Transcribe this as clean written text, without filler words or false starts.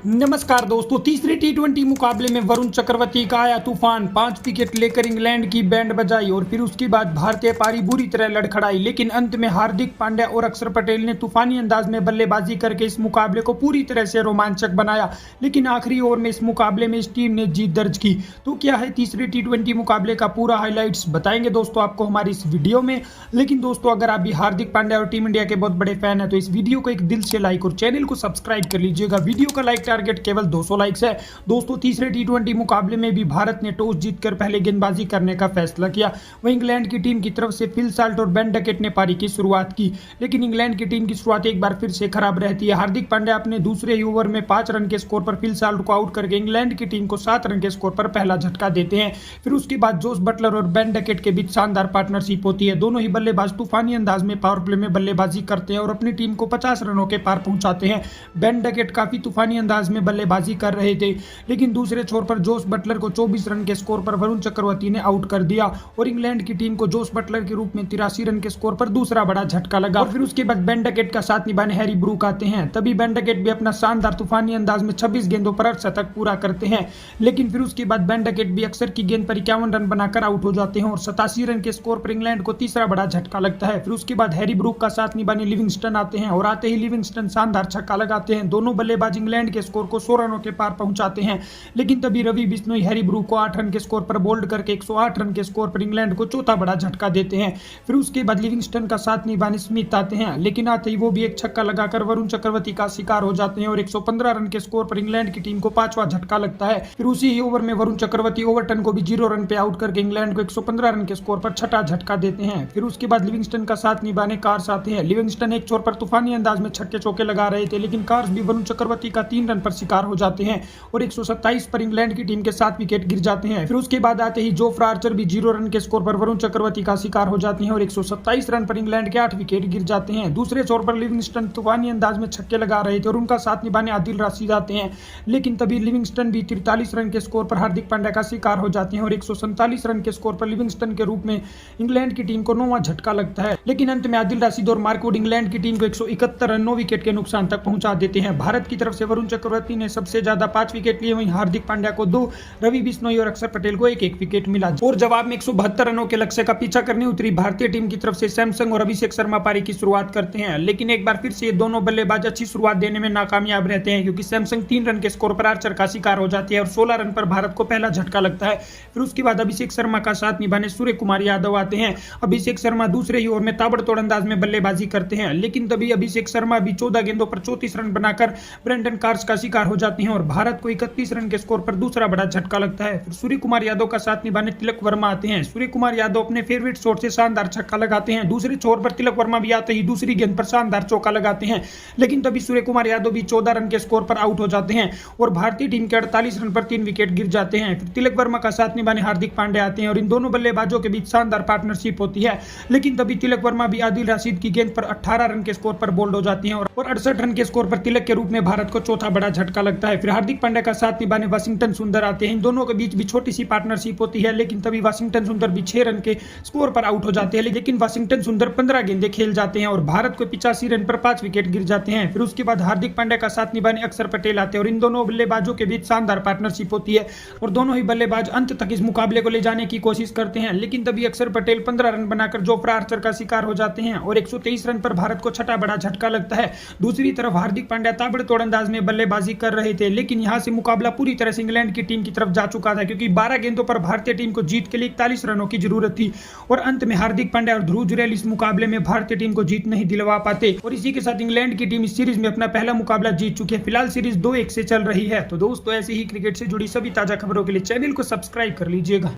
नमस्कार दोस्तों, तीसरे टी20 मुकाबले में वरुण चक्रवर्ती का आया तूफान। 5 विकेट लेकर इंग्लैंड की बैंड बजाई और फिर उसके बाद भारतीय पारी बुरी तरह लड़खड़ाई, लेकिन अंत में हार्दिक पांड्या और अक्षर पटेल ने तूफानी अंदाज में बल्लेबाजी करके इस मुकाबले को पूरी तरह से रोमांचक बनाया। लेकिन आखिरी ओवर में इस मुकाबले में इस टीम ने जीत दर्ज की। तो क्या है तीसरे टी20 मुकाबले का पूरा हाईलाइट्स बताएंगे दोस्तों आपको हमारी इस वीडियो में। लेकिन दोस्तों अगर आप भी हार्दिक पांड्या और टीम इंडिया के बहुत बड़े फैन है तो इस वीडियो को एक दिल से लाइक और चैनल को सब्सक्राइब कर लीजिएगा। वीडियो का लाइक टारगेट केवल 200 लाइक्स है। दोस्तों तीसरे टी20 मुकाबले में भी भारत ने टॉस जीतकर पहले गेंदबाजी करने का फैसला किया। वहीं इंग्लैंड की टीम की तरफ से फिल साल्ट और बेन डकेट ने पारी की शुरुआत की, लेकिन इंग्लैंड की टीम की शुरुआत एक बार फिर से खराब रहती है। हार्दिक पांड्या अपने दूसरे ही ओवर में 5 रन के स्कोर पर फिल साल्ट को आउट करके इंग्लैंड की टीम को 7 रन के स्कोर पर पहला झटका देते हैं। फिर उसके बाद जोस बटलर और बेन डकेट के बीच शानदार पार्टनरशिप होती है। दोनों ही बल्लेबाज तूफानी अंदाज में पावर प्ले में बल्लेबाजी करते हैं और अपनी टीम को 50 रनों के पार पहुंचाते हैं। बेन डकेट काफी तूफानी अंदाज में बल्लेबाजी कर रहे थे, लेकिन दूसरे छोर पर जोस बटलर को 24 रन के स्कोर पर वरुण चक्रवर्ती ने आउट कर दिया और इंग्लैंड की टीम को जोस बटलर के रूप में 83 रन के स्कोर पर दूसरा बड़ा झटका लगा। और फिर उसके बाद बेन डकेट का साथ निभाने हैरी ब्रूक आते हैं। तभी बेन डकेट भी अपना शानदार तूफानी अंदाज में 26 गेंदों पर अर्धशतक पूरा करते हैं, लेकिन फिर उसके बाद बेन डकेट भी अक्सर की गेंद पर 51 रन बनाकर आउट हो जाते हैं और 87 रन के स्कोर पर इंग्लैंड को तीसरा बड़ा झटका लगता है। फिर उसके बाद हैरी ब्रूक का साथ निभाने लिविंगस्टन आते हैं और आते ही लिविंगस्टन शानदार छक्का लगाते हैं। दोनों बल्लेबाज इंग्लैंड के स्कोर को 100 रनों के पार पहुंचाते हैं, लेकिन तभी रवि बिश्नोई हैरी ब्रूक को 8 रन के स्कोर पर बोल्ड करके 108 रन के स्कोर पर इंग्लैंड को चौथा बड़ा झटका देते हैं। फिर उसके बाद लिविंगस्टन का साथ निभाने स्मिथ आते हैं, लेकिन आते ही वो भी एक छक्का लगाकर वरुण चक्रवर्ती का शिकार हो जाते हैं और 115 रन के स्कोर पर इंग्लैंड की टीम को 5वां झटका लगता है। फिर उसी ही ओवर में वरुण चक्रवर्ती ओवरटन को भी 0 रन पे आउट करके इंग्लैंड को 115 रन के स्कोर पर छठा झटका देते हैं। फिर उसके बाद लिविंगस्टन का साथ निभाने कार्स आते हैं। लिविंगस्टन एक छोर पर तूफानी अंदाज में छक्के चौके लगा रहे थे, लेकिन कार्स भी वरुण चक्रवर्ती का 3 रन पर शिकार हो जाते हैं और 127 पर इंग्लैंड की टीम के 7 विकेट गिर जाते हैं। फिर उसके बाद आते ही जोफ्रा आर्चर भी 0 रन के स्कोर पर वरुण चक्रवर्ती का शिकार हो जाते हैं और 127 रन पर इंग्लैंड के 8 विकेट गिर जाते हैं। दूसरे छोर पर लिविंगस्टन तूफानी अंदाज में छक्के लगा रहे थे और उनका साथ निभाने आदिल राशिद आते हैं, लेकिन तभी लिविंगस्टन भी 43 रन के स्कोर पर हार्दिक पांड्या का शिकार हो जाते हैं और 147 रन के स्कोर पर लिविंगस्टन के रूप में इंग्लैंड की टीम को 9वां झटका लगता है। लेकिन अंत में आदिल राशिद और मार्कवुड इंग्लैंड की टीम को 171 रन 9 विकेट के नुकसान तक पहुंचा देते हैं। भारत की तरफ से वरुण चक्रवर्ती ने सबसे ज्यादा 5 विकेट लिए, वहीं हार्दिक पांड्या को 2, रवि बिश्नोई और अक्षर पटेल को 1-1 विकेट मिला और जवाब में 172 रनों के लक्ष्य का पीछा करने उतरी भारतीय टीम की तरफ से सैमसंग और अभिषेक शर्मा पारी की शुरुआत करते हैं। लेकिन एक बार फिर से दोनों बल्लेबाज अच्छी शुरुआत देने में नाकामयाब रहते हैं, क्योंकि सैमसंग 3 रन के स्कोर पर आर्चर का शिकार हो जाती है और 16 रन पर भारत को पहला झटका लगता है। फिर उसके बाद अभिषेक शर्मा का साथ निभाने सूर्य कुमार यादव आते हैं। अभिषेक शर्मा दूसरे ही ओवर में ताबड़तोड़ अंदाज में बल्लेबाजी करते हैं, लेकिन तभी अभिषेक शर्मा भी 14 गेंदों पर 34 रन बनाकर ब्रेंडन कार्स का शिकार हो जाते हैं और भारत को 31 रन के स्कोर पर दूसरा बड़ा झटका लगता है। फिर सूर्य कुमार यादव का साथ निभाने तिलक वर्मा आते हैं। सूर्य कुमार यादव अपने फेवरेट शॉट से शानदार छक्का लगाते हैं। दूसरे छोर पर तिलक वर्मा भी आते ही दूसरी गेंद पर शानदार चौका लगाते हैं, लेकिन तभी सूर्य कुमार यादव भी 14 रन के स्कोर पर आउट हो जाते हैं और भारतीय टीम के 48 रन पर 3 विकेट गिर जाते हैं। फिर तिलक वर्मा का साथ निभाने हार्दिक पांड्या आते हैं और इन दोनों बल्लेबाजों के बीच शानदार पार्टनरशिप होती है, लेकिन तभी तिलक वर्मा भी आदिल राशिद की गेंद पर 18 रन के स्कोर पर बोल्ड हो जाती हैं और 68 रन के स्कोर पर तिलक के रूप में भारत को चौथा बड़ा झटका लगता है। फिर हार्दिक पांड्या का साथ निभाने वाशिंगटन सुंदर आते हैं। इन दोनों के बीच भी छोटी सी पार्टनरशिप होती है, लेकिन तभी वाशिंगटन सुंदर भी 6 रन के स्कोर पर आउट हो जाते हैं, लेकिन वाशिंगटन सुंदर 15 गेंदें खेल जाते हैं और भारत को 85 रन पर 5 विकेट गिर जाते हैं। फिर उसके बाद हार्दिक पांड्या का साथ निभाने अक्षर पटेल आते हैं और इन दोनों बल्लेबाजों के बीच शानदार पार्टनरशिप होती है और दोनों ही बल्लेबाज अंत तक इस मुकाबले को ले जाने की कोशिश करते हैं, लेकिन तभी अक्षर पटेल 15 रन बनाकर जोफ्रा आर्चर का शिकार हो जाते हैं और 123 रन पर भारत को छठा बड़ा झटका लगता है। दूसरी तरफ हार्दिक पांड्या ताबड़तोड़ अंदाज में बल्लेबाजी कर रहे थे, लेकिन यहां से मुकाबला पूरी तरह से इंग्लैंड की टीम की तरफ जा चुका था, क्योंकि 12 गेंदों पर भारतीय टीम को जीत के लिए 41 रनों की जरूरत थी और अंत में हार्दिक पांड्या और ध्रुव जुरैल इस मुकाबले में भारतीय टीम को जीत नहीं दिलवा पाते और इसी के साथ इंग्लैंड की टीम इस सीरीज में अपना पहला मुकाबला जीत चुकी है। फिलहाल सीरीज 2-1 से चल रही है। तो दोस्तों ऐसे ही क्रिकेट से जुड़ी सभी ताजा खबरों के लिए चैनल को सब्सक्राइब कर लीजिएगा।